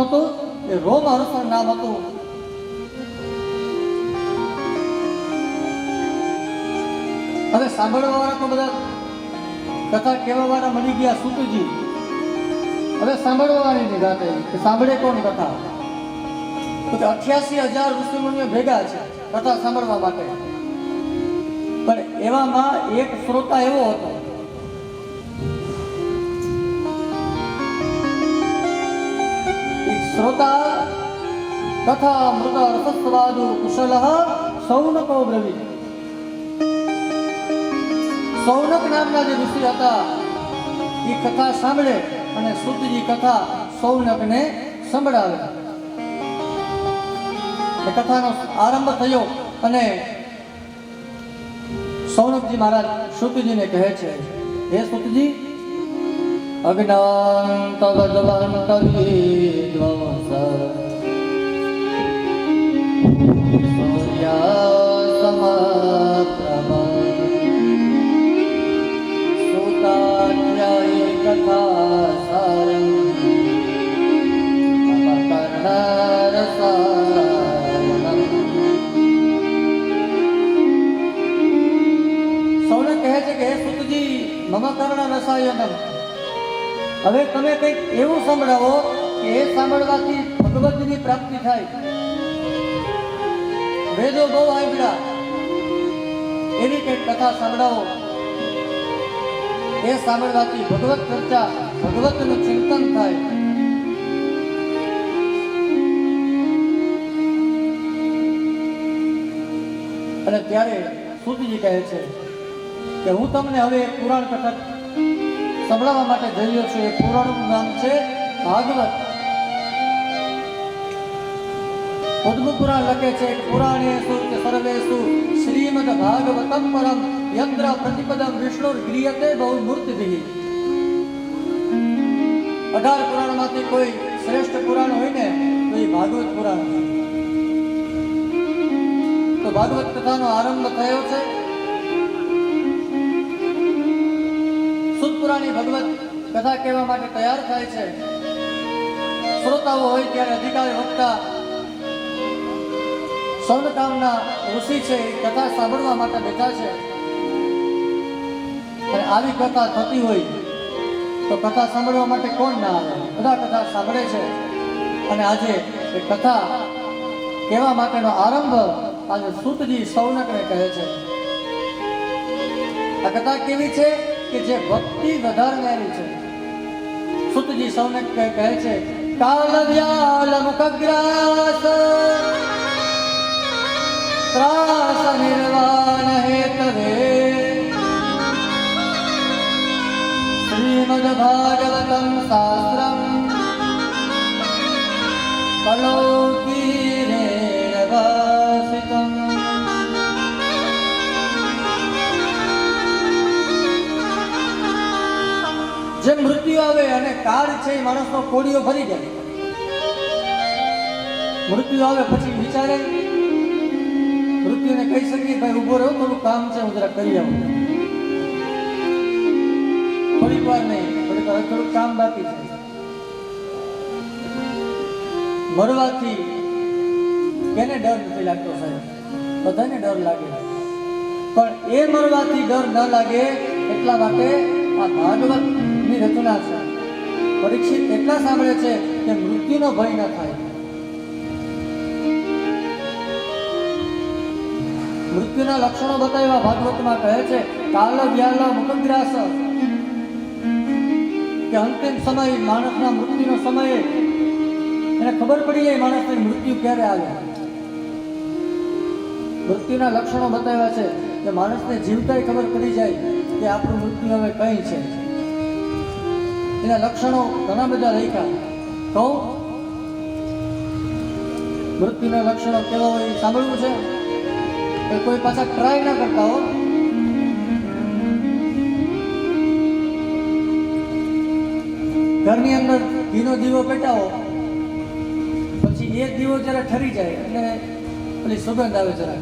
હતું એ રોમહર્ષણ નામ હતું. હવે સાંભળવા વાળા તો બધા કથા કહેવા વાળા મળી ગયા સૂતજી. હવે સાંભળવા વાળી વાત એવી કે સાંભળે કોણ કથા? તો કે 88,000 ઋષિમુનિઓ ભેગા છે કથા સાંભળવા માટે. પણ એવામાં એક શ્રોતા એવો હતો શ્રોતા કથા મૃત રસસ્વાદુ કુશલઃ સૌનકો બ્રવીત. સૌનક નામના જે ઋષિ હતા એ કથા સાંભળે અને સૂતજી કથા સૌનકને સંભળાવે. એ કથાનો આરંભ થયો અને સૌનકજી મહારાજ સૂતજીને કહે છે, હે સૂતજી, અજ્ઞાનત વદવંત વિદ્વાંસ સૂર્યાસમપ્રભ સુતાખ્યાયિ કથાસારં મમ કર્ણરસાયનમ. સૌનક કહે છે કે હે સૂતજી, મમ કર્ણરસાયનમ, હવે તમે કંઈક એવું સંભળાવો કે એ સાંભળવાથી ભગવતની પ્રાપ્તિ થાય. વેદો બહુ આવ્યા, એવી કંઈક કથા સંભળાવો. એ સાંભળવાથી ભગવત ચર્ચા, ભગવતનું ચિંતન થાય. અને ત્યારે સૂતજી કહે છે કે હું તમને હવે એક પુરાણ કથા સંભળાવવા માટે જઈ રહ્યો છું. એ પુરાણનું નામ છે ભાગવત. પદ્મ પુરાણ લખે છે કે પુરાણેષુ કે સર્વેષુ શ્રીમદ ભાગવતમ પરમ યત્ર પ્રતિપદમ વિષ્ણુર ગૃહ્યતે બહુમૂર્તિભિઃ. 18 પુરાણમાંથી કોઈ શ્રેષ્ઠ પુરાણ હોય ને તો એ ભાગવત પુરાણ. તો ભાગવત કથાનો આરંભ થયો છે. સુતપુરાણી ભગવત કથા કહેવા માટે તૈયાર થાય છે. શ્રોતાઓ હોય ત્યારે અધિકારી વક્તા સૌનકામના ઋષિ છે એ કથા સાંભળવા માટે બેઠા છે. અને આવી કથા થતી હોય તો કથા સાંભળવા માટે કોણ ના આવે? બધા કથા સાંભળે છે. અને આજે એ કથા કહેવા માટેનો આરંભ આજે સૂતજી સૌનકને કહે છે. આ કથા કેવી છે કે જે ભક્તિ વધારનારી છે. સૂતજી સૌનક કહે છે, કાલ વ્યાલ મુખગ્રાસ ત્રાસ નિર્વાણ હેતવે શ્રીમદ ભાગવતમ શાસ્ત્રમ કલૌકીરેણ વાસિતમ. જે મૃત્યુ આવે અને કાળ છે એ માણસનો કોળીઓ ભરી જાય. મૃત્યુ આવે પછી વિચારે, મૃત્યુને કહી શકીએ ભાઈ ઉભો રહ્યો, થોડું કામ છે હું જરા કરી આવું. થોડીક વાર નહીં, થોડું કામ બાકી છે. મરવાથી કેને ડર નથી લાગતો સાહેબ? બધાને ડર લાગે. પણ એ મરવાથી ડર ન લાગે એટલા માટે આ ભાગવતની રચના છે. પરીક્ષિત એટલા સાંભળે છે કે મૃત્યુનો ભય ન થાય. મૃત્યુના લક્ષણો બતાવ્યા ભાગવતમાં કહે છે, કાલ વ્યાલ મુખગ્રાસ, કે અંતિમ સમય માણસના મૃત્યુનો સમય એને ખબર પડી જાય માણસને મૃત્યુ ક્યારે આવે. મૃત્યુના લક્ષણો બતાવ્યા છે કે માણસને જીવતાય ખબર પડી જાય કે આપણું મૃત્યુ હવે કઈ છે. એના લક્ષણો ઘણા બધા લખ્યા. કહું મૃત્યુના લક્ષણો કેવા હોય સાંભળવું છે? કોઈ પાછા ટ્રાય ના કરતા હો. ઘરની અંદર ઘીનો દીવો પેટાવો, પછી એ દીવો જરા ઠરી જાય એટલે પેલી સુગંધ આવે જરા.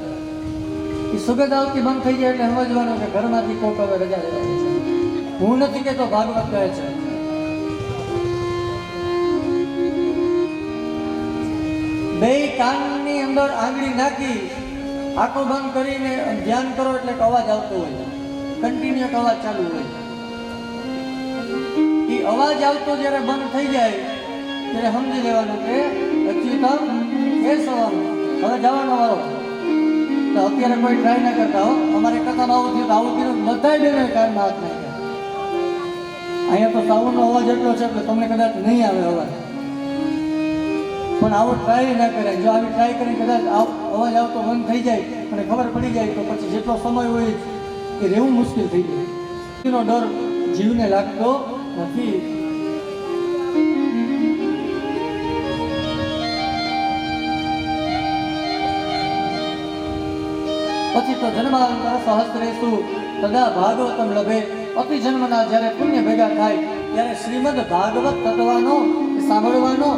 એ સુગંધ આવતી બંધ થઈ જાય એટલે સમજવાનું કે ઘરમાંથી કોક હવે રજા લેવાની છે. હું નથી કહેતો, ભાગવત કહે છે. બે કાનની અંદર આંગળી નાખી આંખો બંધ કરીને ધ્યાન કરો એટલે અવાજ આવતો હોય, કન્ટિન્યુઅસ અવાજ ચાલુ હોય. એ અવાજ આવતો જ્યારે બંધ થઈ જાય ત્યારે સમજી લેવાનું કે અચ્યુતમ એ સવાલ હવે જવાનો વારો. તો અત્યારે કોઈ ટ્રાય ના કરતા હો. અમારે કથામાં આવું થયું તો આવું થયું બધા બેને કાનમાં હાથ નાખ્યા. અહીંયા તો સાઉન્ડનો અવાજ એટલો છે કે તમને કદાચ નહીં આવે અવાજ, પણ આવો ટ્રાય ના કરે. જો આવી ટ્રાય કરીને કદાચ અવાજ આવતો બંધ થઈ જાય અને ખબર પડી જાય તો પછી જેટલો સમય હોય એ રહેવું મુશ્કેલ થઈ જાય. એનો ડર જીવને લાગતો નથી. પછી તો જન્માંતર સહસ્રેષુ તદા ભાગવતમ લભે. અતિ જન્મના જ્યારે પુણ્ય ભેગા થાય ત્યારે શ્રીમદ ભાગવત તત્વનો સાંભળવાનો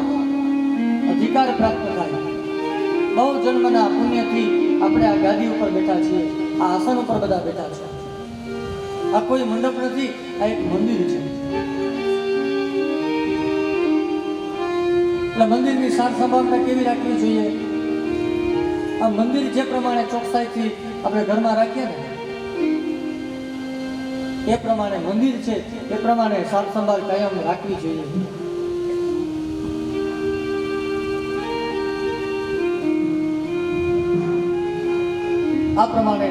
અધિકાર પ્રાપ્ત થાય. બહુ જન્મના પુણ્યથી આપણે આ ગાદી ઉપર બેઠા છીએ, આ આસન ઉપર બધા બેઠા છે. આ કોઈ મંડપ નથી, આ એક મંદિર છે. એટલે મંદિરની સાર સંભાળ કેવી રાખવી જોઈએ? આ મંદિર જે પ્રમાણે ચોકસાઈથી આપણે ઘરમાં રાખીએ ને એ પ્રમાણે મંદિર છે, એ પ્રમાણે સાર સંભાળ કાયમ રાખવી જોઈએ. આ પ્રમાણે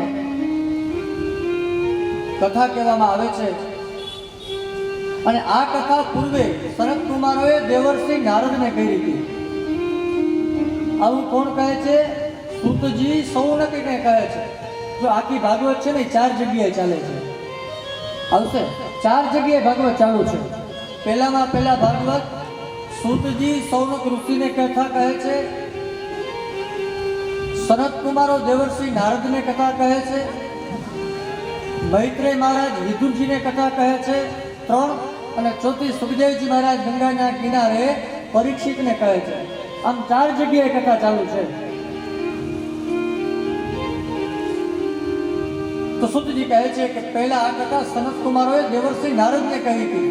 કથા કહેવામાં આવે છે. અને આ કથા પૂર્વે સનત કુમારોએ દેવર્ષિ નારદને કહી હતી. આવું કોણ કહે છે? સૂતજી સૌનકને કહે છે. જો આખી ભાગવત છે ને 4 જગ્યાએ ચાલે છે. આવશે 4 જગ્યાએ ભાગવત ચાલુ છે. પહેલા ભાગવત સૂતજી સૌનક ઋષિને કથા કહે છે. સનત કુમારો દેવર્ષિ નારદને કથા કહે છે. મૈત્રેય મહારાજ વિદુરજીને કથા કહે છે 3. અને ચોથી સુખદેવજી મહારાજ ગંગાના કિનારે પરીક્ષિતને કહે છે. આમ 4 જગ્યાએ કથા ચાલુ છે. તો સુતજી કહે છે કે પહેલા આ કથા સનત કુમારોએ દેવર્ષિ નારદને કહી હતી.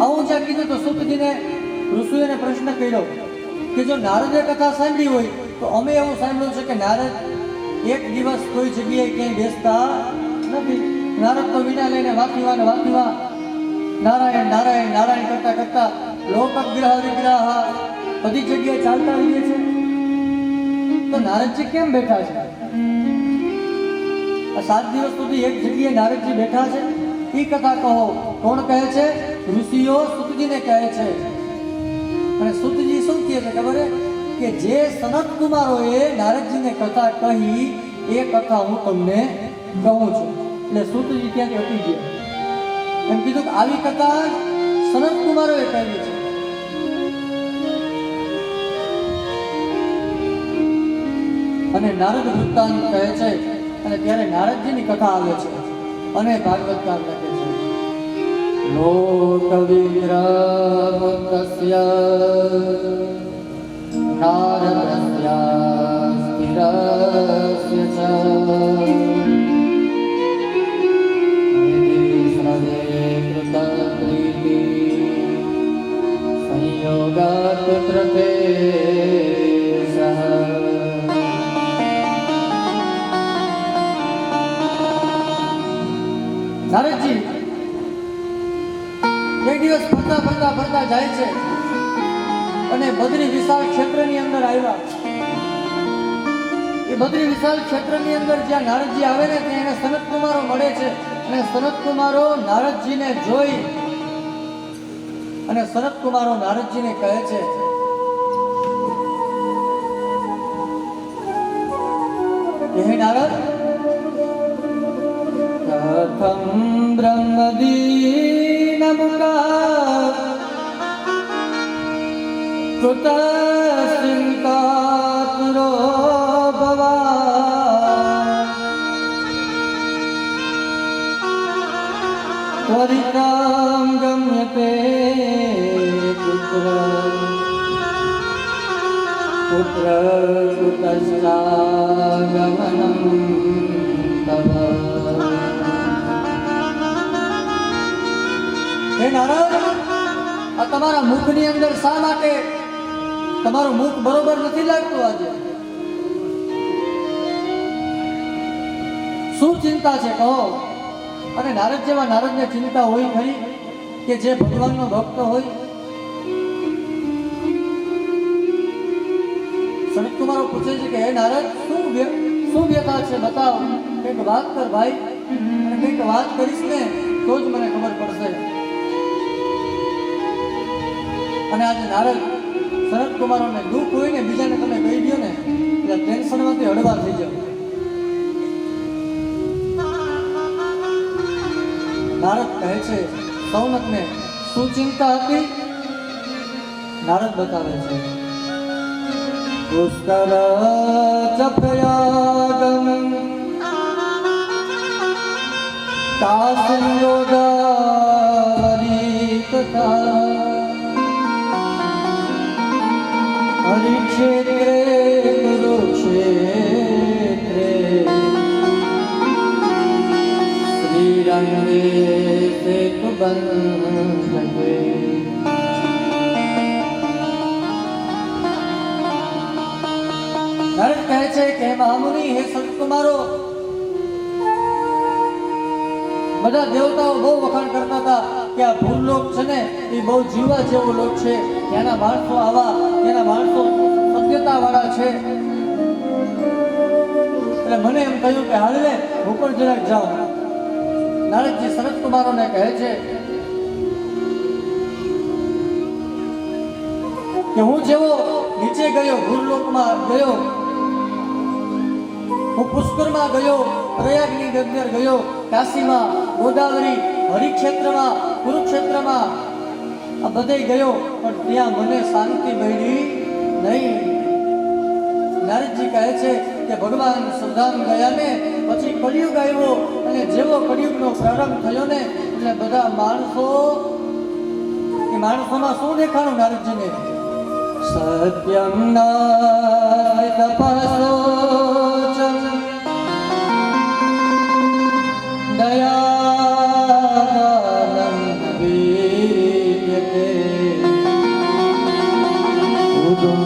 આવું જ્યાં કીધું તો સુતજીને ઋષિઓને પ્રશ્ન કર્યો કે જો નારદે કથા સાંભળી હોય તો અમે એવું સાંભળ્યું છે કે નારદ એક દિવસ કોઈ જગ્યાએ ક્યાંય બેસતા નથી. નારદ તો વિના લઈને વાતીવા નારાયણ નારાયણ નારાયણ કરતા કરતા લોક વિગ્રહ વિગ્રહ બધી જગ્યાએ ચાલતા રહીએ છે. તો નારદજી કેમ બેઠા છે? 7 દિવસ સુધી એક જગ્યાએ નારદજી બેઠા છે. એ કથા કહો. કોણ કહે છે? ઋષિઓ સુતજીને કહે છે. અને સુતજી શું કહે છે ખબર કે જે સનત કુમારોએ નારદજીને કથા કહી એ કથા હું તમને કહું છું. એટલે સુતજી ત્યાંથી હટી ગયા. એમ કીધું કે આવી કથા સનત કુમારોએ કહી છે. અને નારદ વૃત્તાંત કહે છે. અને ત્યારે નારદજીની કથા આવે છે અને ભાગવતકાર લખે છે લોક વિગ્રહસ્ય નારદસ્ય સ્થિરસ્ય ચ નિધિ કૃતપ્રીતિ સંયોગાત પુત્રતે સહ. નારદજી એક દિવસ ફરતા જાય છે અને બદ્રી વિશાળ ક્ષેત્રની અંદર આવ્યા. એ બદ્રી વિશાળ ક્ષેત્રની અંદર જ્યાં નારદજી આવે ને ત્યાં એને સનત કુમારો મળે છે. અને સનત કુમારો નારદજીને જોઈ અને સનત કુમારો નારદજીને કહે છે હે નારદ, કથમ બ્રહ્મદીનમુખા કૃતસિંકાતુરો ભવા ત્વરિતાં ગમ્યતે પુત્ર કુતશ્ચાગમનં તવ. હે નારદ, આ તમારા મુખની અંદર શા માટે તમારું મુખ બરોબર નથી લાગતું આજે. શું ચિંતા છે કહો? અને નારદ જેવા નારદને ચિંતા હોય ખરી કે જે ભગવાનનો ભક્ત હોય? સનત કુમારો પૂછે છે કે હે નારદ, શું વ્યથા છે બતાવ, કંઈક વાત કર ભાઈ, અને કંઈક વાત કરીશ ને તો જ મને ખબર પડશે. અને આજે નારદ સનત કુમારોને દુઃખ હોય ને બીજાને તમે કહી દો ને એટલે ટેન્શનમાંથી હળવા થઈ જાવ. નારદ કહે છે સૌનકને શું ચિંતા હતી? નારદ બતાવે છે પુષ્કર ચપયાગમ કાસંયોદારી તથા હરિક્ષેત્રે કુરુક્ષેત્રે શ્રીરંગે સેતુબંધકે. નારદ કહે છે કે મહામુનિ, હે સંત કુમારો, બધા દેવતાઓ બહુ વખાણ કરતા હતા કે આ ભૂલોક છે ને એ બહુ જીવા જેવો લોક છે, ત્યાંના માણસો આવા, ત્યાંના માણસો સત્યતા વાળા છે. એટલે મને એમ કહ્યું કે હાલને હું પણ જરાક જાઉં. નારદજી સનત કુમારોને કહે છે કે હું જેવો નીચે ગયો, ભૂલોકમાં ગયો, હું પુષ્કરમાં ગયો, પ્રયાગની અંદર ગયો, કાશીમાં, ગોદાવરી, હરિક્ષેત્રમાં, કુરુક્ષેત્રમાં, આ બધે ગયો, પણ ત્યાં મને શાંતિ મળી નહીં. નારદજી કહે છે કે ભગવાન સુધામ ગયા ને પછી કળિયુગ આવ્યો, અને જેવો કળિયુગનો પ્રારંભ થયો ને એટલે બધા માણસોમાં શું દેખાણું નારદજીને? સત્યમ નાય તપસોચમ દયાદાનં વિદ્યતે ઉદમ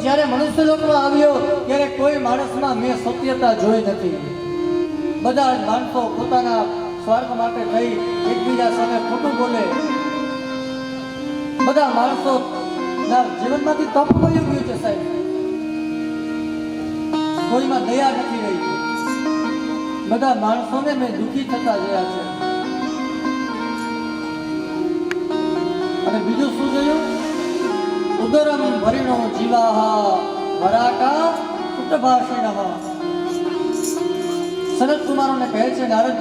જ્યારે મનુષ્ય લોકમાં આવ્યો ત્યારે કોઈ માણસમાં મેં સત્યતા જોઈ નથી. બધા જ માણસો પોતાના સ્વાર્થ માટે થઈ એકબીજા સામે ખોટું બોલે. બધા માણસો જીવનમાંથી તપ મળી ગયું છે સાહેબ. કોઈમાં દયા નથી રહી. બધા માણસોને મેં દુઃખી થતા જોયા છે. અને બીજું શું જોયું? ઉદરમ ભરીણો જીવાહા વરાકા કુટભાષિણઃ. સનત કુમારોને કહે છે નારદ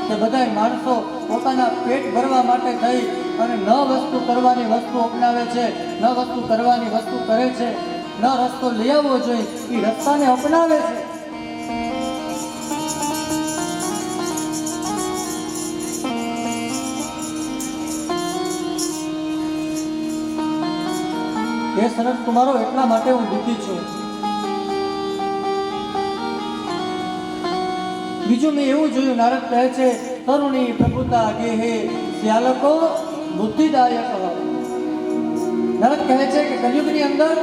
કે બધા માણસો પોતાના પેટ ભરવા માટે થઈ અને ન વસ્તુ કરવાની વસ્તુ અપનાવે છે, ન વસ્તુ કરવાની વસ્તુ કરે છે, ન રસ્તો લઈ આવવો જોઈએ એ રસ્તાને અપનાવે છે. હે સનત કુમારો, એટલા માટે હું દુઃખી છું. બીજું મેં એવું જોયું, નારદ કહે છે તરુણી પ્રભુતા ગેહે શ્યાલકો બુદ્ધિદાયક. નારદ કહે છે કે કલયુગની અંદર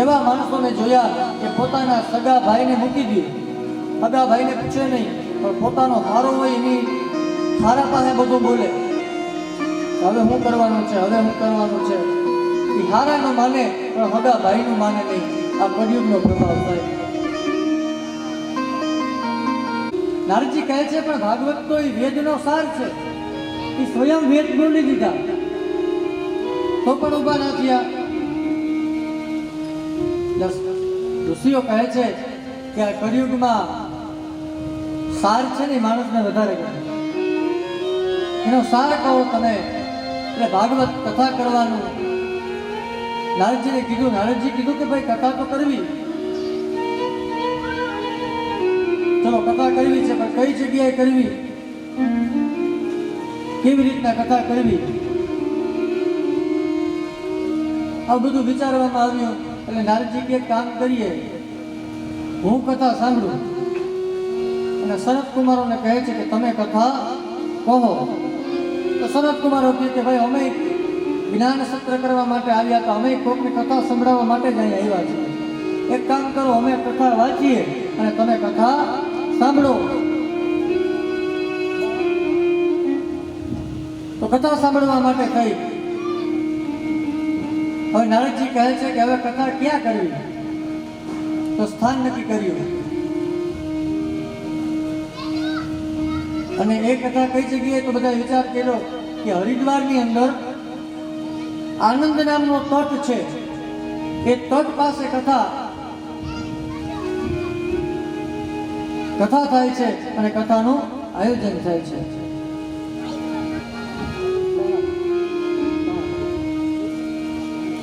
એવા માણસોને જોયા કે પોતાના સગા ભાઈને મૂકી દે, સગા ભાઈને પૂછે નહીં, પણ પોતાનો હારો હોય એની હારા પાસે બધું બોલે. હવે શું કરવાનું છે, હવે શું કરવાનું છે, એ હારા નો માને પણ હગા ભાઈ નું માને નહીં. આ કળિયુગનો પ્રભાવ થાય. નારદજી કહે છે પણ ભાગવત તો એ વેદનો સાર છે, એ સ્વયં વેદ બોલી દીધા તો પણ ઉભા ના થયા. ઋષિઓ કહે છે કે આ કળિયુગમાં સાર છે ને માણસને વધારે ગમે. એનો સાર કહો તમે, એટલે ભાગવત કથા કરવાનું. નારદજીને કીધું, નારદજી કીધું કે ભાઈ કથા તો કરવી, ચલો કથા કરવી છે, પણ કઈ જગ્યાએ કરવી, કેવી રીતના કથા કરવી. આ બધું વિચારવામાં આવ્યું એટલે નારદજી કે એક કામ કરીએ, હું કથા સાંભળું અને સનત કુમારોને કહે છે કે તમે કથા કહો. તો સનત કુમારો કહે કે ભાઈ અમે જ્ઞાન સત્ર કરવા માટે આવ્યા, તો અમે કોકની કથા સંભળાવવા માટે જ અહીંયા આવ્યા છીએ. એક કામ કરો, અમે કથા વાંચીએ અને તમે કથા સાંભળો. તો કથા સાંભળવા માટે થઈ. હવે નારદજી કહે છે કે હવે કથા ક્યાં કરવી? તો સ્થાન નક્કી કર્યું અને એ કથા કઈ જગ્યાએ? તો બધા વિચાર કર્યો કે હરિદ્વારની અંદર આનંદ નામનો તટ છે, એ તટ પાસે કથા થાય છે અને કથાનું આયોજન થાય છે.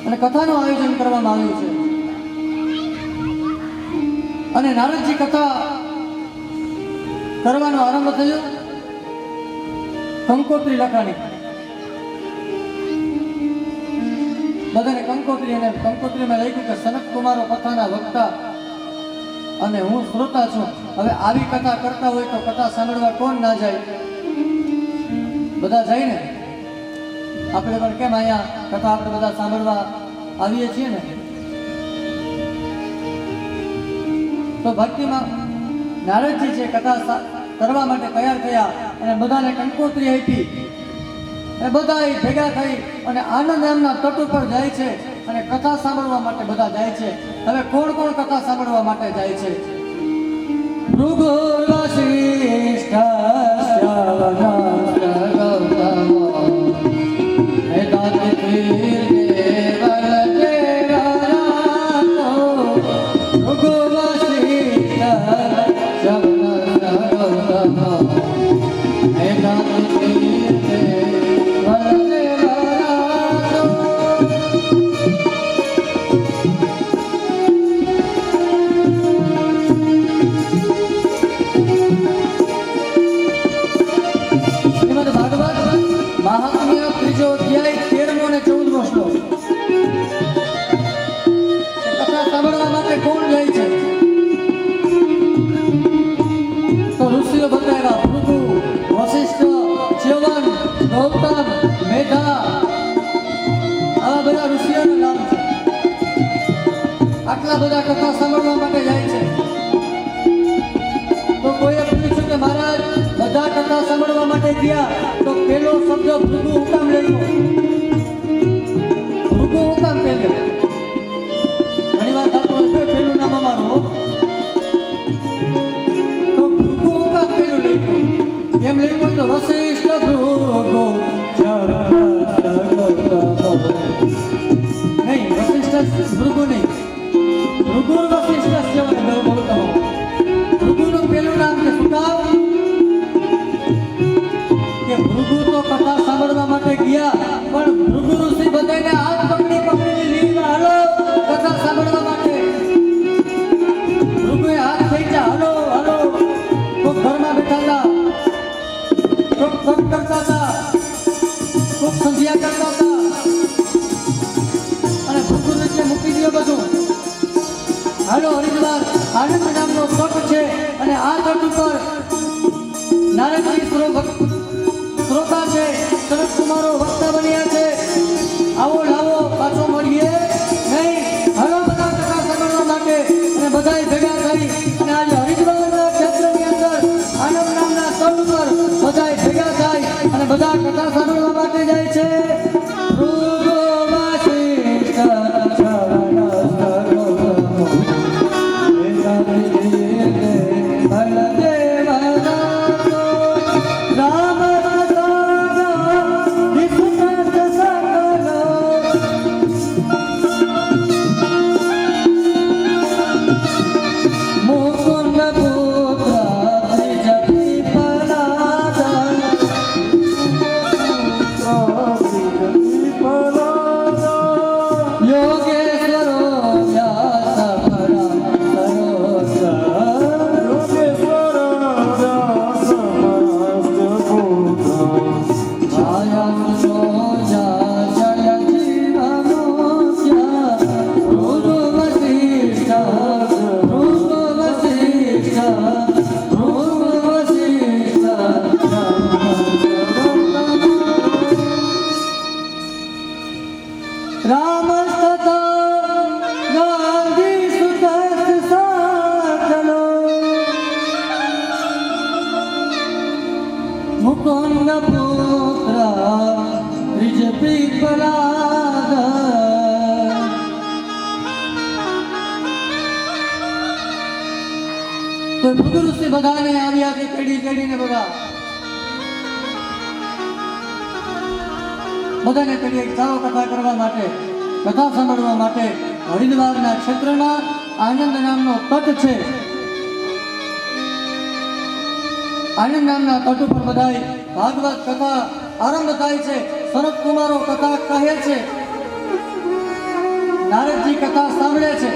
અને કથાનું આયોજન કરવામાં આવ્યું છે. અને નારદજી કથા કરવાનો આરંભ થયો. કંકોત્રી લખાણી, બધાને કંકોત્રી, અને કંકોત્રીમાં લખ્યું કે સનત કુમારો કથાના વક્તા અને હું શ્રોતા છું. હવે આવી કથા કરતા હોય તો કથા સાંભળવા કોણ ના જાય? બધા જાય ને. આપણે પણ કેમ અહીંયા કથા આપણે બધા સાંભળવા આવીએ છીએ ને. તો ભક્તિમાં નારદજી છે કથા કરવા માટે તૈયાર થયા અને બધાને કંકોત્રી આપી અને બધા ભેગા થઈ અને આનંદ નામના તટ ઉપર જાય છે અને કથા સાંભળવા માટે બધા જાય છે. હવે કોણ કોણ કથા સાંભળવા માટે જાય છે? ભૃગુ વસિષ્ઠ આટલા બધા કથા સાંભળવા માટે જાય છે. તો કોઈએ પૂછ્યું કે મહારાજ બધા કથા સાંભળવા માટે ગયા તો પેલો શબ્દ ભૃગુ હું કામ લખ્યો? ભૃગુ હું કામ પહેલો? ઘણી વાર થતું હોય પેલું નામ અમારું, તો ભૃગુ હું કામ પેલું લખ્યું? એમ લખ્યું તો વસિષ્ઠ ભૃગુ નહીં, વસિષ્ઠ ભૃગુ નહીં, ભૃગુ વસિષ્ઠ ભૃગુનું પેલું નામ છે. શું કામ? કે ભૃગુ તો કથા સાંભળવા માટે ગયા, પણ ભૃગુ ઋષિ બધાને હાથ પકડીને લીધા, હાલો કથા સાંભળવા માટે. ભૃગુએ હાથ ખેંચ્યા, હાલો હાલો. કોક ઘરમાં બેઠા હતા, કોક તપ કરતા હતા, કોક સંધ્યા કરતા હતા, અને ભૃગુ ઋષિએ મૂકી દીધું બધું. હાલો હરિદ્વાર આનંદ નામનો તટ છે અને આ તટ ઉપર નારદજી શ્રોતા છે, સનત કુમારો વક્તા બન્યા છે. આવો લાવો પાછો મળીએ નહીં. હાલો બધા કથા સાંભળવા માટે અને બધા ભેગા થઈ અને આજે હરિદ્વારના ક્ષેત્રની અંદર આનંદ નામના તટ ઉપર બધા ભેગા થાય અને બધા કથા સાંભળવા માટે જાય છે. રામ તો ભૃગુ ઋષિ બધાને આવ્યા છે તેડીને બધાને તેડી એક સારો કથા કરવા માટે, કથા સાંભળવા માટે હરિદ્વારના ક્ષેત્રમાં આનંદ નામનો તટ છે. આનંદ નામના તટ ઉપર બધાય ભાગવત કથા આરંભ થાય છે. સનત કુમારો કથા કહે છે, નારદજી કથા સાંભળે છે.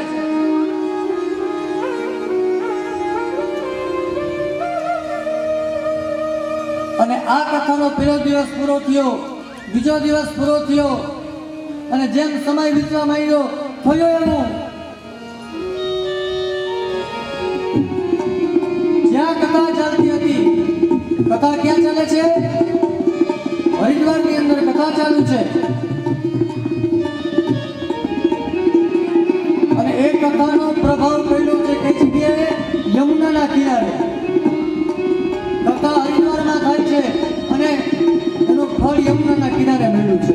અને આ કથાનો પહેલો દિવસ પૂરો થયો, બીજો દિવસ પૂરો થયો, અને જેમ સમય વીતવા માંડ્યો થયો એવું જ્યાં કથા ચાલતી હતી, કથા ક્યાં ચાલે છે? હરિદ્વારની અંદર કથા ચાલુ છે. અને એ કથાનો પ્રભાવ પડ્યો છે કઈ જગ્યાએ? યમુનાના કિનારે. કથા હરિદ્વારમાં થાય છે અને એનું ફળ યમુનાના કિનારે મળ્યું છે.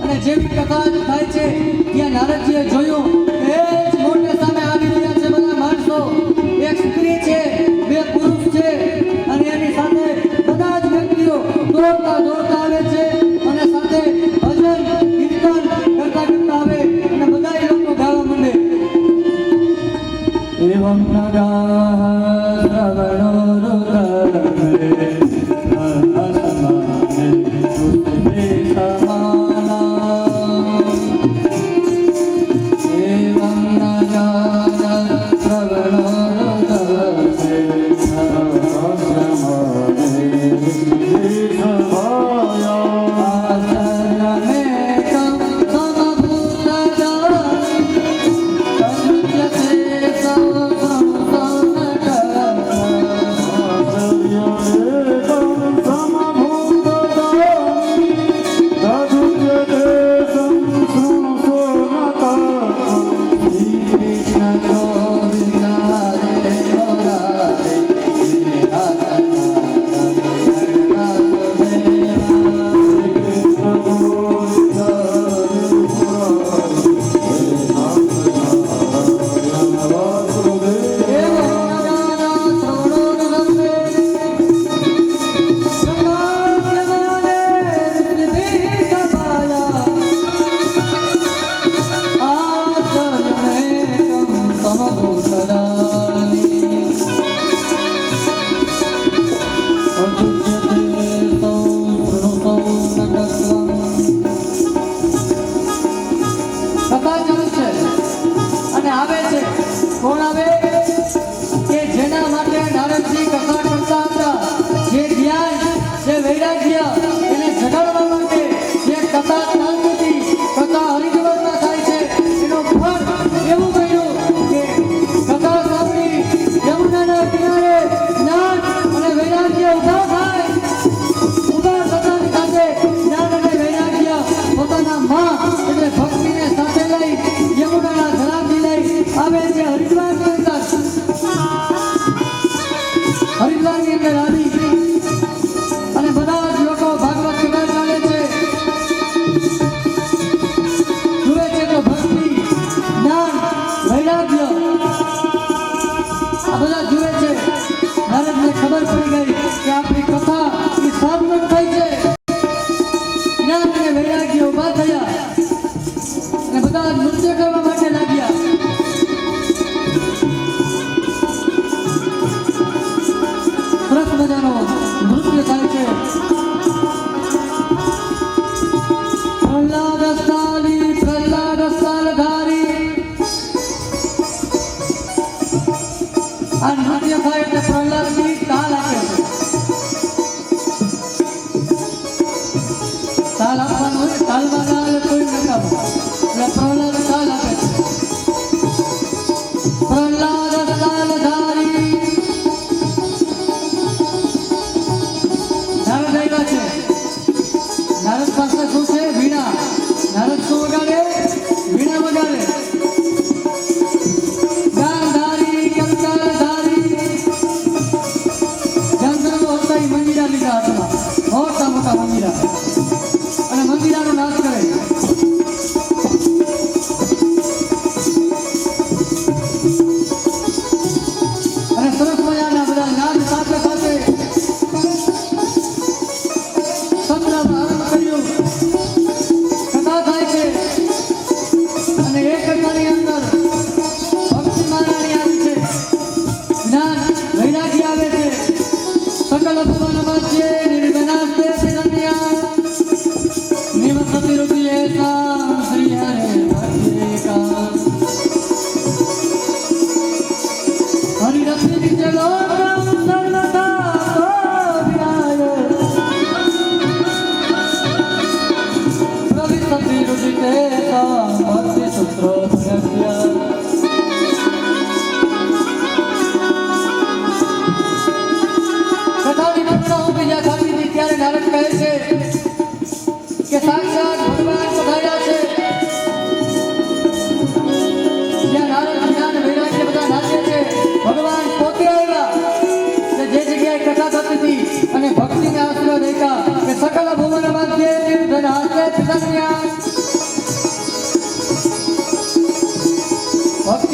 અને જેવી કથા થાય છે ત્યાં નારદજીએ જોયું કે મોટે સામે આવી રહ્યા છે બધા માણસો. એક સ્ત્રી છે, બે પુરુષ છે, અને એની સાથે બધા જ વ્યક્તિઓ દોડતા આવે છે. અને સાથે ભજન કીર્તન કરતા આવે અને બધા લોકો ગાવા માંડે. એવં તાલ આપવાનો હોય, તાલમાં ના આવે કોઈ નકામો. એટલે પ્રહલાદ તાલ આપે છે.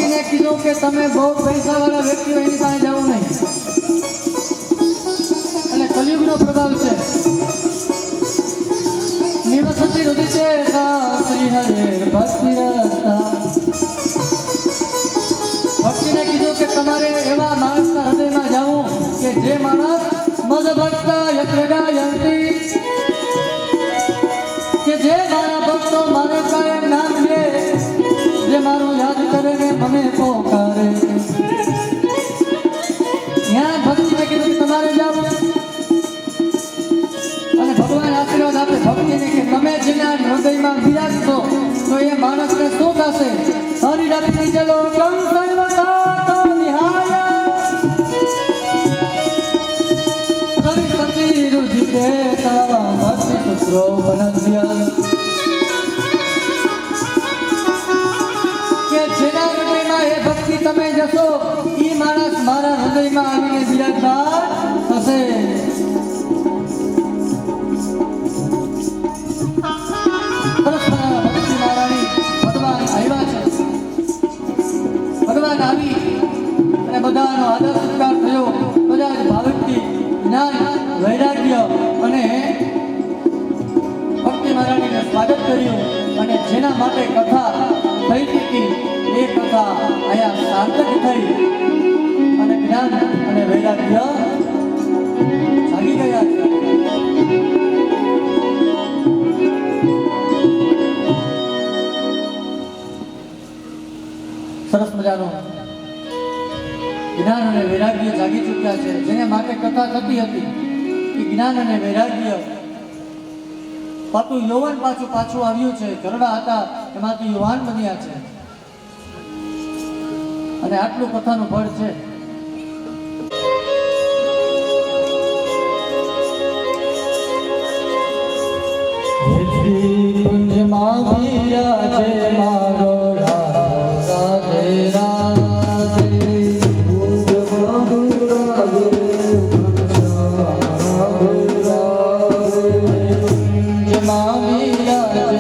ભક્તિને કીધું કે તમે બહુ પૈસાવાળા વ્યક્તિઓ એની પાસે જવું નહીં, એટલે કલિયુગનો પ્રભાવ છે. નિવસતી રુદિતે શ્રી હરે ભક્તિ રસ્તા. ભક્તિને કીધું કે તમારે એવા માણસના હૃદયમાં જવું કે જે માણસ મદ ભક્ત યત્ર ગાયંતી, કે જે મારા ભક્તો મારે કાયમ નામ લે, જે મારું યાદ કરે ને મને પોકારે. ત્યાં ભક્તિને કીધું કે તમારે જવું. અને ભગવાન આશીર્વાદ આપે ભક્તિને કે તમે જેના હૃદયમાં બિરાજશો તો એ માણસને શું થશે? હરિરત્ની ચલો કમ સર્વતા નિહાય કવિ સતી રુજિતે તાવા ભક્તિ સૂત્રો વનસ્ય. કે જેના હૃદયમાં એ ભક્તિ તમે જશો એ માણસ મારા હૃદયમાં આવીને બિરાજમાન થશે. ભગવાન આવી અને બધાનો આદર સત્કાર થયો. બધા જ ભાવથી જ્ઞાન વૈરાગ્ય અને ભક્તિ મહારાણીને સ્વાગત કર્યું. અને જેના માટે કથા થઈ હતી એ કથા અહીંયા સાર્થક થઈ અને જ્ઞાન અને વૈરાગ્ય જાગી ગયા છે. સરસ મજાનું જ્ઞાન અને વૈરાગ્ય જાગી ચૂક્યા છે. જેને માટે કથા થતી હતી એ જ્ઞાન અને વૈરાગ્ય પાછું યૌવન પાછું આવ્યું છે. ઘરડા હતા એમાંથી યુવાન બન્યા છે અને આટલું કથાનું ફળ છે. કુંજમાં વિરાજે મારો રાધે રાધે. કુંજમાં વિરાજે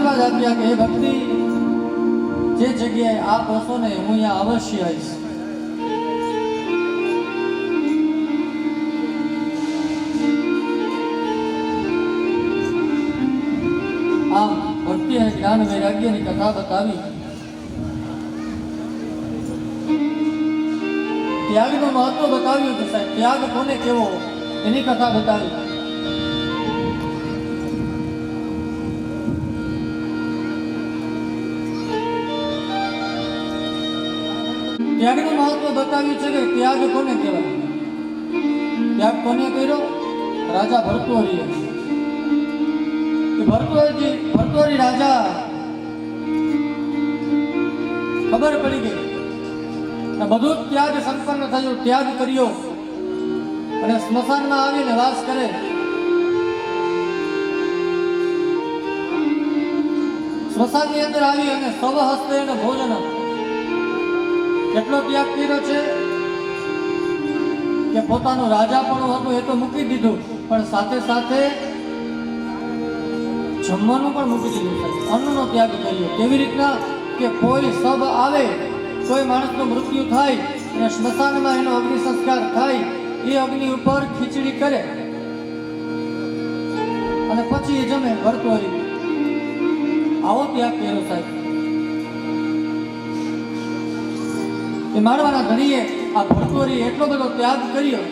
આશીર્વાદ આપ્યા કે હે ભક્તિ, જે જગ્યાએ આપ હશો ને હું અહીંયા અવશ્ય આવીશ. આમ ભક્તિ અને જ્ઞાન વૈરાગ્યની કથા બતાવી. ત્યાગનું મહત્વ બતાવ્યું કે સાહેબ ત્યાગ કોને કેવો એની કથા બતાવી. ત્યાગનું મહત્વ બતાવ્યું છે કે ત્યાગ કોને કહેવાય. ત્યાગ કોને કર્યો? રાજા ભર્તૃહરિએ. ભર્તૃહરિ રાજા ખબર પડી ગઈ બધું ત્યાગ સંપન્ન થયું, ત્યાગ કર્યો અને સ્મશાનમાં આવીને વાસ કરે. સ્મશાનની અંદર આવી અને સવ હસ્તેન ભોજન, કેટલો ત્યાગ કર્યો છે કે પોતાનું રાજાપણું હતું એ તો મૂકી દીધું, પણ સાથે સાથે જમવાનું પણ મૂકી દીધું. અન્નનો ત્યાગ કર્યો. કેવી રીતના કે કોઈ સબ આવે, કોઈ માણસનું મૃત્યુ થાય અને સ્મશાનમાં એનો અગ્નિ સંસ્કાર થાય, એ અગ્નિ ઉપર ખીચડી કરે અને પછી એ જમે. ભર્તૃહરિ આવો ત્યાગ કર્યો સાહેબ. એ માણવાના ધણીએ આ ભર્તૃહરિ એટલો બધો ત્યાગ કર્યો.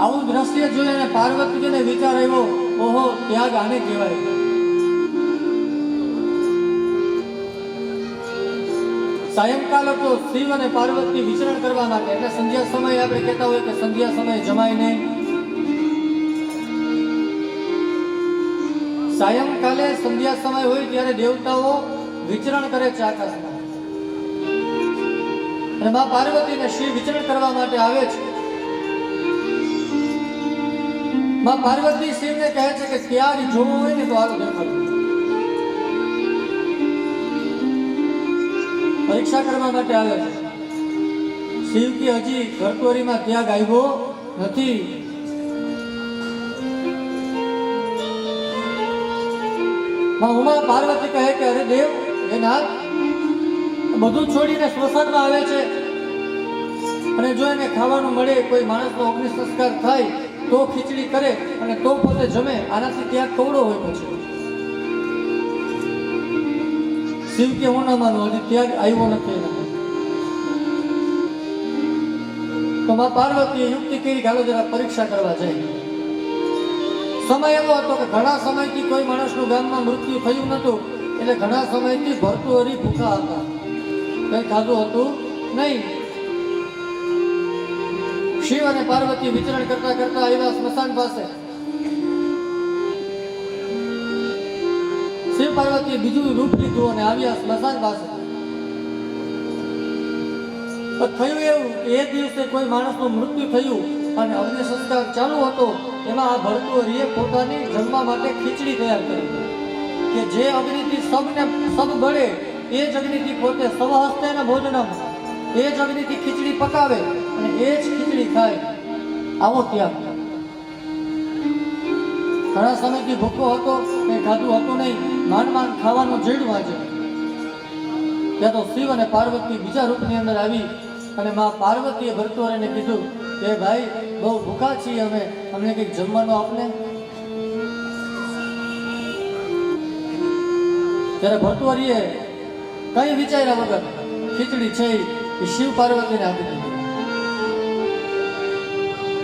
આવું દ્રશ્ય જોઈને પાર્વતીજીને વિચાર આવ્યો, ઓહો ત્યાગ આને કહેવાય. સાયંકાલ હતો. શિવ અને પાર્વતી વિચરણ કરવા માટે, એટલે સંધ્યા સમયે આપણે કહેતા હોય કે સંધ્યા સમયે જમાય નહીં. સાયંકાલે સંધ્યા સમય હોય ત્યારે દેવતાઓ વિચરણ કરે છે આકાશમાં, અને મા પાર્વતી ને શિવ વિચરણ કરવા માટે આવે છે. મા પાર્વતી શિવને કહે છે કે ત્યાગ જોવો હોય ને તો આલો દેખાડો. પરીક્ષા કરવા માટે આવે છે. શિવ કે હજી ભર્તૃહરિમાં ત્યાગ આવ્યો નથી. ઉમા પાર્વતી કહે કે અરે દેવ, હે નાથ, બધું છોડીને સ્મશાનમાં આવે છે અને જો એને ખાવાનું મળે, કોઈ માણસનો અગ્નિ સંસ્કાર થાય તો ખીચડી કરે અને તો પોતે જમે, આનાથી ત્યાગ કવડો હોય. પછી શિવ કે હું ન માનું, હજી ત્યાગ આવ્યો નથી. તો મા પાર્વતીએ યુક્તિ કરી, ગાલો જરા પરીક્ષા કરવા જાય. સમય એવો હતો કે ઘણા સમયથી કોઈ માણસનું ગામમાં મૃત્યુ થયું નતું, એટલે ઘણા સમયથી ભર્તૃહરિ ભૂખા હતા, કઈ ખાધું હતું નહીં. શિવ અને પાર્વતી વિચરણ કરતા કરતા આવ્યા સ્મશાન પાસે. શિવ પાર્વતીએ બીજું રૂપ લીધું અને આવ્યા સ્મશાન પાસે. થયું એવું કે એ દિવસે કોઈ માણસનું મૃત્યુ થયું અને અગ્નિ સંસ્કાર ચાલુ હતો. એમાં આ ભર્તૃહરિએ પોતાની જમવા માટે ખીચડી તૈયાર કરી કે જે અગ્નિથી સબ બળે એ જ અગ્નિથી પોતે સવ હસ્તેન ભોજનમ, એ જ અગ્નિથી ખીચડી પકાવે અને એ જ ખીચડી ખાય. આવો ત્યાગ. ઘણા સમયથી ભૂખો હતો, કંઈ ખાધું હતું નહીં, માંડ ખાવાનું જેડું વાંચે. ત્યાં તો શિવ અને પાર્વતી બીજા રૂપની અંદર આવી અને મા પાર્વતીએ ભર્તૃહરિને કીધું કે ભાઈ બહુ ભૂખા છીએ અમે, અમને કંઈક જમવાનું આપને. ત્યારે ભર્તૃહરિએ કઈ વિચાર્યા વગર ખીચડી છે એ શિવ પાર્વતીને આપી દીધી.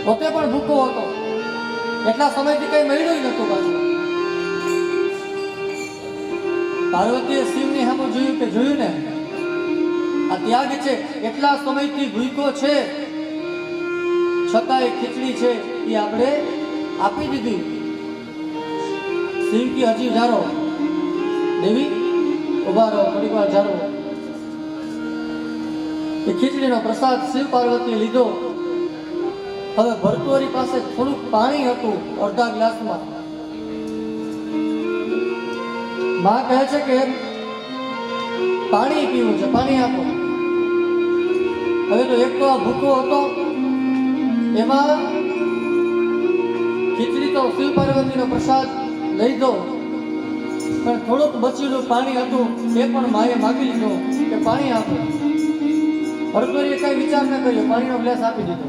પોતે પણ ભૂખો હતો, એટલા સમયથી કઈ મળ્યું નતું. પાછું પાર્વતીએ શિવની સામે જોયું ને આ ત્યાગ છે, એટલા સમયથી ભૂખો છે છતાંય ખીચડી છે એ આપણે આપી દીધી. શિવ કી હજી જારો, દેવી ઉભા રહો, થોડીક વાર જારો. એ ખીચડીનો પ્રસાદ શિવ પાર્વતીએ લીધો. હવે ભર્તૃહરિ પાસે થોડુંક પાણી હતું, અડધા ગ્લાસમાં. માં કહે છે કે પાણી પીવું છે, પાણી આપો. હવે તો એક તો આ ભૂખો હતો, એમાં ખીચડી તો શિવ પાર્વતીનો પ્રસાદ લઈ દો પણ થોડુંક બચેલું પાણી હતું એ પણ માએ માગી લીધું કે પાણી આપો. ભરતોરીએ કઈ વિચાર ન કર્યો, પાણીનો ગ્લાસ આપી દીધો.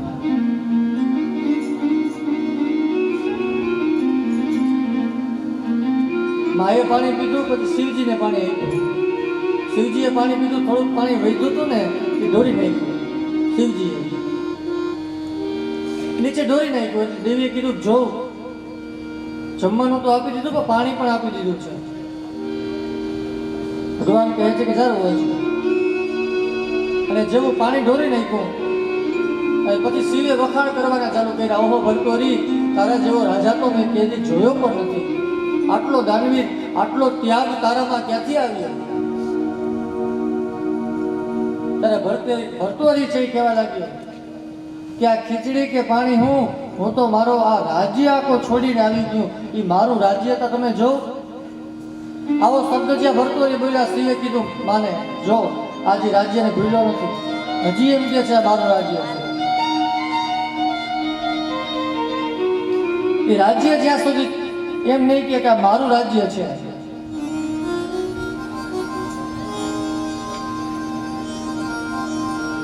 માએ પાણી પીધું, પછી શિવજીને પાણી આપ્યું. શિવજીએ પાણી પીધું, થોડુંક પાણી વધ્યું હતું ને એ ઢોરી નાખ્યું. શિવજીએ નીચે ઢોરી નાખ્યું. એટલે દેવીએ કીધું જોઉં, જમવાનું તો આપી દીધું પણ પાણી પણ આપી દીધું છે. ભગવાન કહે છે કે સારું હોય છે. અને જેવું પાણી ઢોરી નાખ્યું અને પછી શિવે વખાણ કરવાના ચાલુ કર્યા. ઓહો ભરતોરી, તારા જેવો રાજા તો મેં ક્યાંય જોયો પણ નથી. આટલો દાનવીર, આટલો ત્યાગ તારામાં ક્યાંથી આવ્યો? ત્યારે ભરતોરી છે એ કહેવા લાગ્યો કે આ ખીચડી કે પાણી હું તો મારો આ રાજ્ય આખો છોડીને આવી ગયું. એ મારું રાજ્ય તો તમે જો. આવો શબ્દ જ્યાં ભરતોરી બોલ્યા, શિવે કીધું માને જો આજે રાજ્યને ભૂલ્યો નથી, હજી એમ કે છે આ મારું રાજ્ય છે. એ રાજ્ય જ્યાં સુધી એમ નહીં કે આ મારું રાજ્ય છે.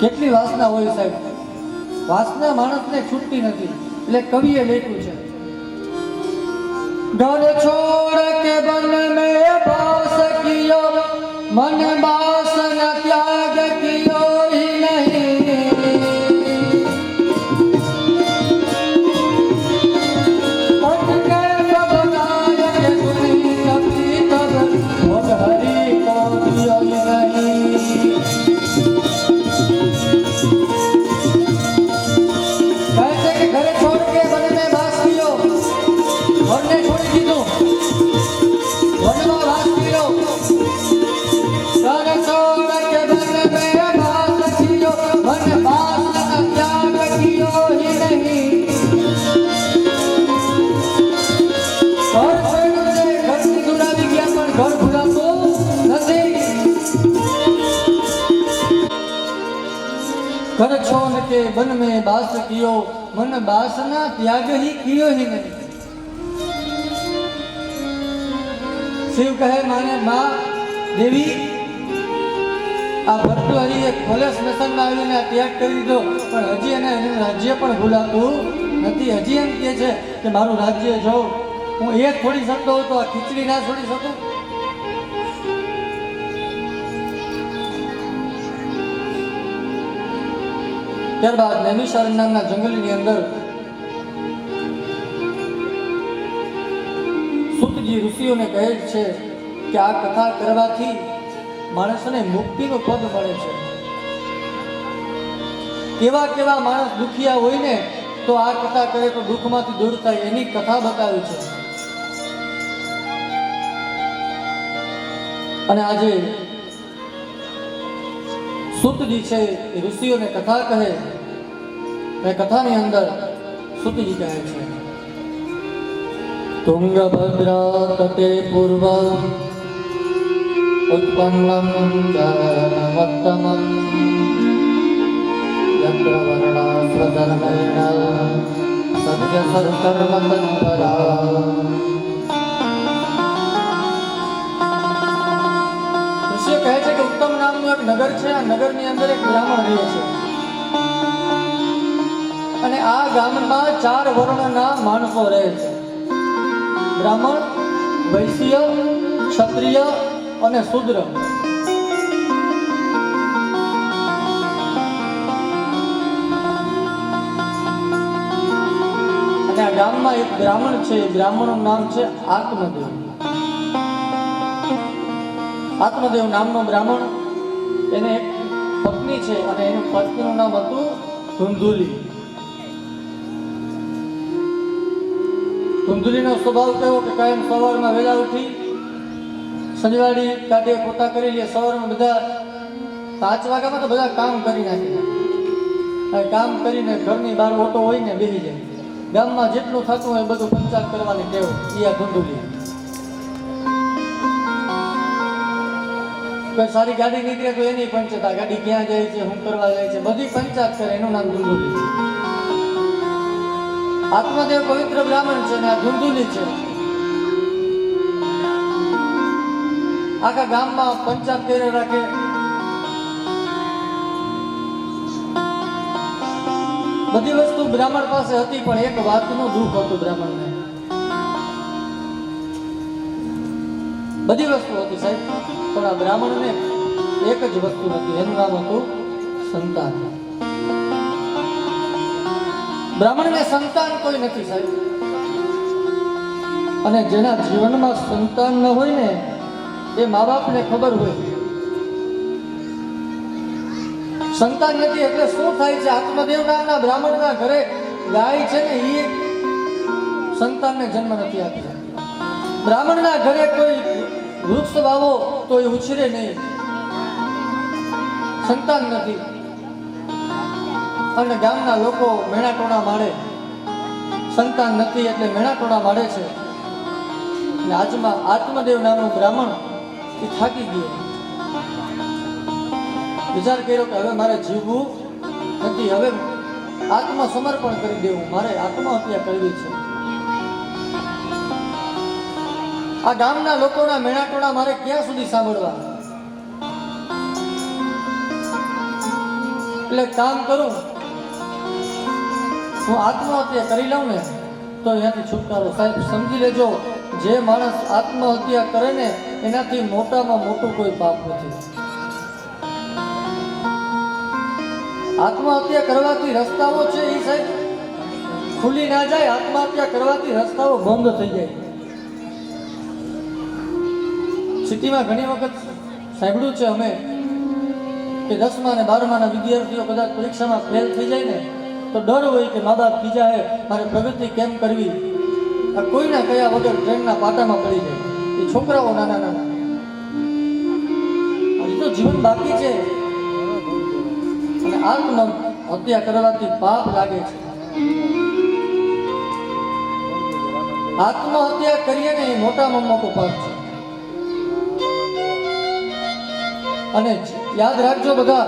કેટલી વાસના હોય સાહેબ, વાસના માણસને છૂટતી નથી. એટલે કવિએ લખ્યું છે, ઘર છોડ કે બન મેં બાસ કિયો, मन बासन त्याग कियो ही नहीं, पट के सब नायक सुनी तभी तब भोग हरि को दियो ही नहीं. कहते कि घरे छोड़ के वन में बास कियो, घर ने छोड़ दीधो, वन में बास कियो. घर छोड़ के वन में बास कियो, वन बासन त्याग कियो ही नहीं. घर छोड़ दे, घर की दुरावी गया पर घर भूलातो नहीं. घर छोड़ के वन में बास कियो, मन बासना त्याग ही कियो ही नहीं. शिव कहे माने मां देवी, આ ભરતોરીએ ભલે સ્મશાનમાં આવીને ત્યાગ કરી દીધો, પણ હજી એને એનું રાજ્ય પણ ભૂલાતું નથી. હજી એમ કહે છે કે મારું રાજ્ય જો હું એક છોડી શકતો હોય તો આ ખીચડી ના છોડી શકું. ત્યારબાદ નૈમિષારણ્ય નામના જંગલની અંદર સૂતજી ઋષિઓને કહે છે કે આ કથા કરવાથી માણસને મુક્તિનું પદ મળે છે. કેવા કેવા માણસ દુખિયા હોય ને તો આ કથા કરે તો દુઃખમાંથી દૂર થાય, એની કથા બતાવી છે. અને આજે સૂતજી છે એ ઋષિઓને કથા કહે. એ કથાની અંદર સૂતજી કહે છે, તુંગભદ્રા તટે પૂર્વ उत्पन्नं जनमत्तमं यत्र वर्णाश्वधर्मेण सत्यसत्कर्मतत्परा. ઋષિ કહે છે કે ઉત્તમ નામનું એક નગર છે. આ નગરની અંદર એક બ્રાહ્મણ રહે છે અને આ ગામમાં 4 વર્ણના માણસો રહે છે: બ્રાહ્મણ, વૈશ્ય, ક્ષત્રિય અને શૂદ્ર. અને આ ગામમાં એક બ્રાહ્મણ છે. બ્રાહ્મણનું નામ છે આત્મદેવ. આત્મદેવ નામનો બ્રાહ્મણ, એને એક પત્ની છે અને એની પત્નીનું નામ હતું ધુંધુલી. ધુંધુલીનો સ્વભાવ કેવો કે કાયમ સવારમાં વહેલા ઉઠી સંજવાડી કાઢે, પોતા કરી લે. સવારમાં બધા 5 વાગ્યામાં તો બધા કામ કરી નાખે. કામ કરીને ઘરની બહાર ઓટો હોય ને બેસી જાય. ગામમાં જેટલું થતું હોય બધું પંચાયત કરવાની ટેવ એ આ ધુંધુલી. કોઈ સારી ગાડી નીકળે તો એની પંચાયત, આ ગાડી ક્યાં જાય છે, શું કરવા જાય છે, બધી પંચાયત કરે. એનું નામ ધુંધુલી. આત્મદેવ પવિત્ર બ્રાહ્મણ છે ને આ ધુંધુલી છે. આખા ગામમાં પંચાયત કરી રાખે. બધી વસ્તુ બ્રાહ્મણ પાસે હતી, પણ એક વાતનું દુઃખ હતું બ્રાહ્મણને. બધી વસ્તુ હતી સાહેબ, પણ આ બ્રાહ્મણને એક જ વસ્તુ નથી, એનું નામ હતું સંતાન. બ્રાહ્મણને સંતાન કોઈ નથી સાહેબ. અને જેના જીવનમાં સંતાન ન હોય ને, એ મા બાપને ખબર હોય સંતાન નથી એટલે શું થાય છે. આત્મદેવ નામના બ્રાહ્મણના ઘરે ગાય છે ને, એ સંતાનને જન્મ નથી આપી. બ્રાહ્મણના ઘરે કોઈ વૃક્ષ વાવો તો એ ઉછરે નહીં, સંતાન નથી. અને ગામના લોકો મેણાટોણા મારે, સંતાન નથી એટલે મેણાટોણા મારે છે. અને આજમાં આત્મદેવ નામનો બ્રાહ્મણ એ થાકી ગયો, વિચાર કર્યો કે હવે મારે જીવવું નથી, હવે આત્મસમર્પણ કરી દેવું, મારે આત્મહત્યા કરવી છે. આ ગામના લોકોના મેણાટોણા મારે ક્યાં સુધી સાંભળવા? એટલે કામ કરું, હું આત્મહત્યા કરી લઉં ને તો એનાથી છુટકારો. સાહેબ સમજી લેજો, જે માણસ આત્મહત્યા કરે ને એનાથી મોટામાં મોટું કોઈ પાપ નથી. આત્મહત્યા કરવાથી રસ્તાઓ છે એ સાહેબ ખુલી ના જાય, આત્મહત્યા કરવાથી રસ્તાઓ બંધ થઈ જાય. સિટીમાં ઘણી વખત સાંભળ્યું છે અમે કે 10મા અને 12માના વિદ્યાર્થીઓ કદાચ પરીક્ષામાં ફેલ થઈ જાય ને તો ડર હોય કે મા બાપ બીજા હે, મારે પ્રગતિ કેમ કરવી. આ કોઈના કયા વગર ટ્રેનના પાટામાં પડી જાય. એ છોકરાઓ નાના નાના, હજી તો જીવન બાકી છે. અને આત્મહત્યા કરવાથી પાપ લાગે છે. આત્મહત્યા કરીએ ને એ મોટામાં મોટો પાપ છે. અને યાદ રાખજો બધા,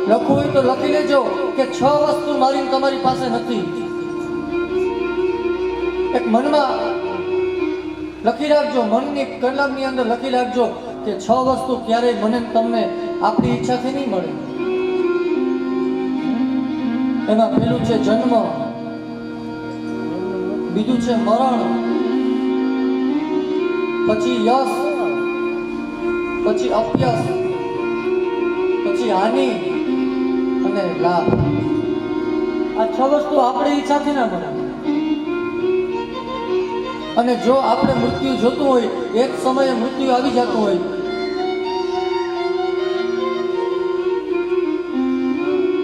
લખવું હોય તો લખી લેજો કે 6 વસ્તુ મારી તમારી પાસે નથી. એક મનમાં લખી રાખજો, મનની કલમની અંદર લખી રાખજો કે 6 વસ્તુ ક્યારેય મને તમને આપણી ઈચ્છાથી નહીં મળે. એમાં પહેલું છે જન્મ, બીજું છે મરણ, પછી યશ, પછી અપયશ, પછી હાનિ અને લાભ. આ 6 વસ્તુ આપણી ઈચ્છાથી ના મળે. અને જો આપણે મૃત્યુ જોતું હોય, એક સમયે મૃત્યુ આવી જતું હોય,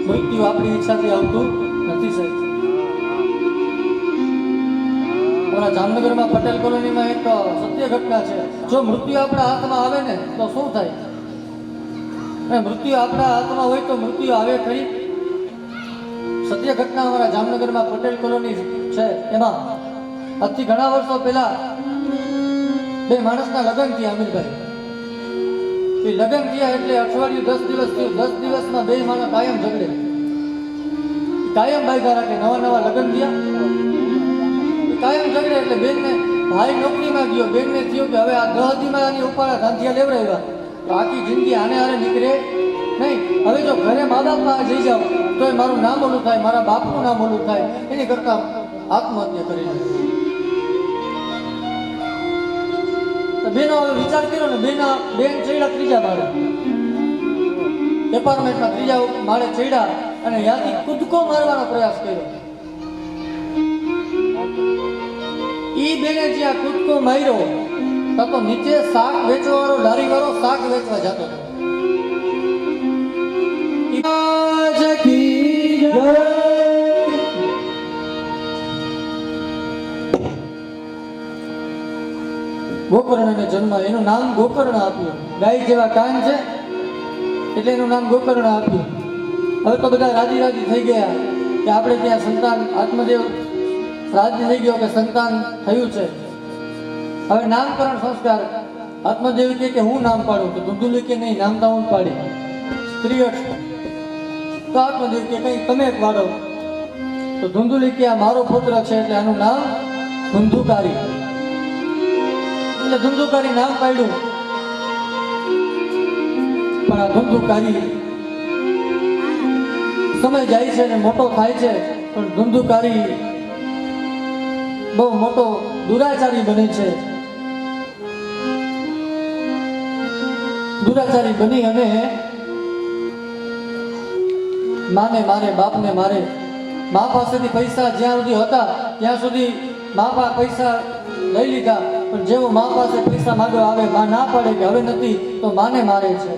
મૃત્યુ આપણી ઈચ્છાથી આવતું નથી સાહેબ. આપણા જામનગરમાં પટેલ કોલોનીમાં એક સત્ય ઘટના છે. જો મૃત્યુ આપણા હાથમાં આવે ને તો શું થાય? મૃત્યુ આપણા હાથમાં હોય તો મૃત્યુ આવે ખરી? સત્ય ઘટના અમારા જામનગરમાં પટેલ કોલોની છે. એમાં આજથી ઘણા વર્ષો પહેલા 2 માણસના લગ્ન થયા. અમીરભાઈ એ લગ્ન થયા એટલે અઠવાડિયું 10 દિવસ થયું. 10 દિવસમાં 2 માણસ કાયમ ઝઘડે, કાયમ બાયગા રાખે. નવા લગ્ન થયા, કાયમ ઝઘડે. એટલે બેનને, ભાઈ નોકરીમાં ગયો, બેનને થયું કે હવે આ 10 દીમાં આની ઉપાડા ધાંધિયા લેવડાવ્યા તો આખી જિંદગી આને હારે નીકળે નહીં. હવે જો ઘરે મા બાપમાં જઈ જાવ તો એ મારું નામ ઓલું થાય, મારા બાપનું નામ ઓલું થાય, એની કરતા આત્મહત્યા કરી લે. બેનો હવે વિચાર કર્યો ને, બેન ચડ્યા 3જા માળે, એપાર્ટમેન્ટમાં 3જા માળે ચડ્યા અને ત્યાંથી કૂદકો મારવાનો પ્રયાસ કર્યો. ઈ બેને જ્યાં કૂદકો માર્યો તો નીચે શાક વેચવા વાળો, લારી વાળો શાક વેચવા જતો હતો. ગોકર્ણને જન્મ, એનું નામ ગોકર્ણ આપ્યું. ગાય જેવા કાન છે એટલે એનું નામ ગોકર્ણ આપ્યું. હવે તો બધા રાજી થઈ ગયા કે આપણે ત્યાં સંતાન, આત્મદેવ રાજી થઈ ગયો કે સંતાન થયું છે. હવે નામકરણ સંસ્કાર, આત્મદેવ કે હું નામ પાડું તો ધુંધુલી કે નહીં, નામ તો હું પાડી. સ્ત્રી તો આત્મદેવ કે કંઈ તમે પાડો તો ધુંધુલી કે આ મારો પુત્ર છે એટલે આનું નામ ધુંધુકારી. એટલે ધુંધુકારી નામ પાડ્યું. પણ આ ધુંધુકારી સમય જાય છે ને મોટો થાય છે, પણ ધુંધુકારી બહુ મોટો દુરાચારી બને છે. દુરાચારી બની અને માને મારે, બાપને મારે. મા પાસેથી પૈસા જ્યાં સુધી હતા ત્યાં સુધી મા પાસે પૈસા લઈ લીધા, પણ જેવો મા પાસે પૈસા માંગવા આવે, મા ના પાડે કે હવે નથી, તો માને મારે છે.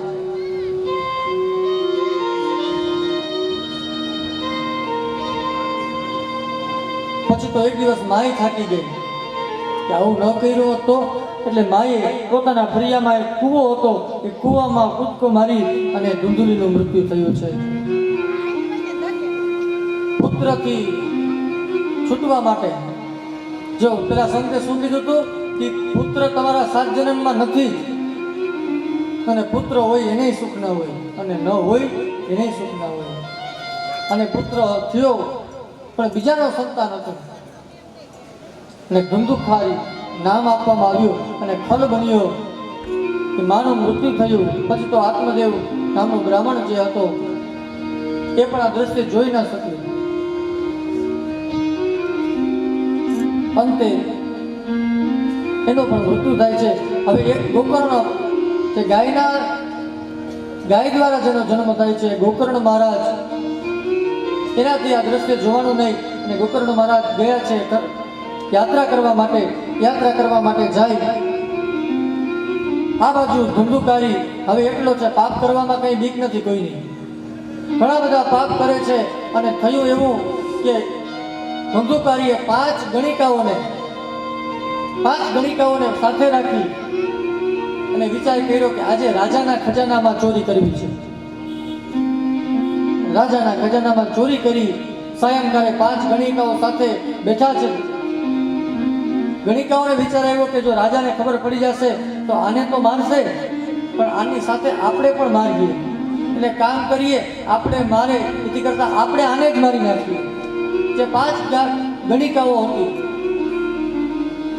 પછી તો એક દિવસ માય થાકી ગઈ કે આવું ન કર્યું તો, એટલે માએ પોતાના ફળિયામાં એક કૂવો હતો, એ કૂવામાં કૂદકો મારી અને ધુંધુલીનું મૃત્યુ થયું છે. પુત્રથી છૂટવા માટે, જો પેલા સંતે શું કીધું હતું કે પુત્ર તમારા 7 જન્મમાં નથી, અને પુત્ર હોય એને સુખ ન હોય, અને ન હોય એને સુખ ન હોય. અને પુત્ર થયો પણ બીજાનો સંતાન હતો, અને ધુંધુકારી નામ આપવામાં આવ્યું, અને ફલ બન્યો કે માનું મૃત્યુ થયું. પછી તો આત્મદેવ નામનો બ્રાહ્મણ જે હતો એ પણ આ દ્રશ્ય જોઈ ન શક્યો. અંતે એનો પણ મૃત્યુ થાય છે. હવે એક ગોકર્ણ જે ગાય દ્વારા જેનો જન્મ થાય છે, ગોકર્ણ મહારાજ, એનાથી આ દ્રશ્ય જોવાનું નહીં. અને ગોકર્ણ મહારાજ ગયા છે યાત્રા કરવા માટે જાય. આ બાજુ ધુંધુકારી હવે એટલો છે, પાપ કરવામાં કઈ બીક નથી કોઈની. ઘણા બધા પાપ કરે છે. અને થયું એવું કે ધુંધુકારીએ 5 ગણિકાઓને સાથે રાખી અને વિચાર કર્યો કે આજે રાજાના ખજાનામાં ચોરી કરવી છે. રાજાના ખજાનામાં ચોરી કરી સાયંકાળે 5 ગણિકાઓ સાથે બેઠા છે. ગણિકાઓને વિચાર આવ્યો કે જો રાજાને ખબર પડી જશે તો આને તો મારશે, પણ આની સાથે આપણે પણ મારીએ. એટલે કામ કરીએ, આપણે મારે એથી કરતા આપણે આને જ મારી નાખીએ. જે 5 ગણિકાઓ હતી,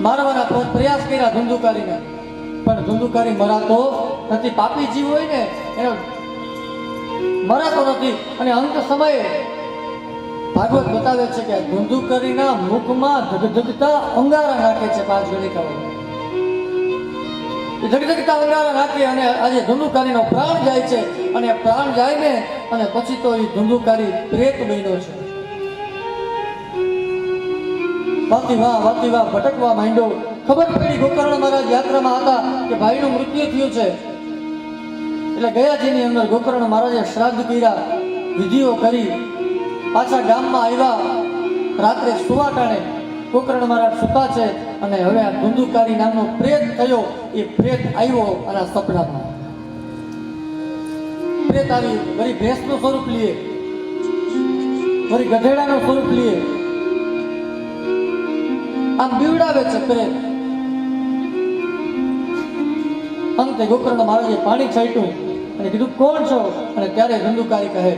મારવાના પ્રયાસ કર્યા ધુંધુકારીને, પણ ધુંધુકારી મરાતો નથી. પાપી જીવ હોય ને એનો મરાતો નથી. અને અંત સમયે ભાગવત બતાવે છે કે ધુંધુકારીના મુખમાં ધગધગતા અંગારા નાખે છે 5 ગણિકાઓ. એ ધગધગતા અંગારા નાખે અને આજે ધુંધુકારીનો પ્રાણ જાય છે. અને પ્રાણ જાય ને, અને પછી તો એ ધુંધુકારી પ્રેત બન્યો છે. વાતી વાહ ભટકવા માંડ્યો. ખબર પડી ગોકર્ણ મહારાજ યાત્રામાં હતા કે ભાઈનું મૃત્યુ થયું છે. એટલે ગયાજીની અંદર ગોકર્ણ મહારાજે શ્રાદ્ધ કર્યા, વિધિઓ કરી, પાછા ગામમાં આવ્યા. રાત્રે સુવાટાણે ગોકર્ણ મહારાજ સુતા છે, અને હવે આ ધુંધુકારી નામનો પ્રેત થયો. એ પ્રેત આવ્યો અને સપનામાં પ્રેત આવી, વળી ભેંસનું સ્વરૂપ લીએ, વળી ગધેડાનું સ્વરૂપ લીએ, આમ બીવડાવે છે પ્રેત. અંતે ગોકર્ણ મહારાજે પાણી છાંટ્યું અને કીધું કોણ છો? અને ત્યારે ધુંધુકારી કહે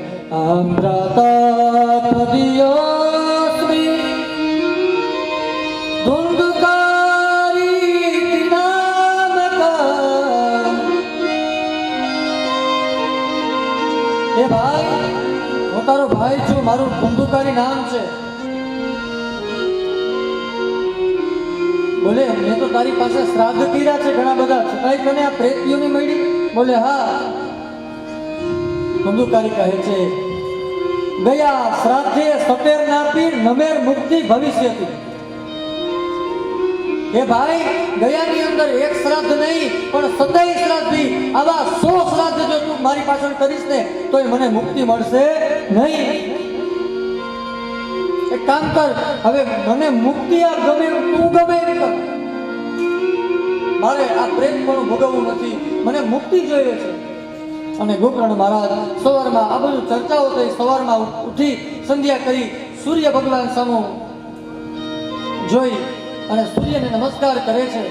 એ ભાઈ, હું તારો ભાઈ છું, મારું ધુંધુકારી નામ છે. બોલે મેં તો તારી પાસે શ્રાદ્ધ કર્યા છે ઘણા બધા, છતાંય તને આ પ્રેતીઓની મળી? બોલે હા. ધુંધુકારી કહે છે ગયા શ્રાદ્ધે સટેર નાપી નમેર મુક્તિ ભવિષ્યથી. એ ભાઈ, ગયાની અંદર એક શ્રાદ્ધ નહીં પણ 27 શ્રાદ્ધી, આવા 100 શ્રાદ્ધ જો તું મારી પાછળ કરીશ ને તોય મને મુક્તિ મળશે નહીં. એક કામ કર, હવે મને મુક્તિ આપ, ગમે તું ગમે એમ કર, મારે આ પ્રેમ પણ ભોગવવું નથી, મને મુક્તિ જોઈએ છે. અને ગોકર્ણ મહારાજ સવારમાં આ બધું ચર્ચાઓ થઈ, સવારમાં ઉઠી સંધ્યા કરી, સૂર્ય ભગવાન સામુ જોઈ અને સૂર્યને નમસ્કાર કરે છે.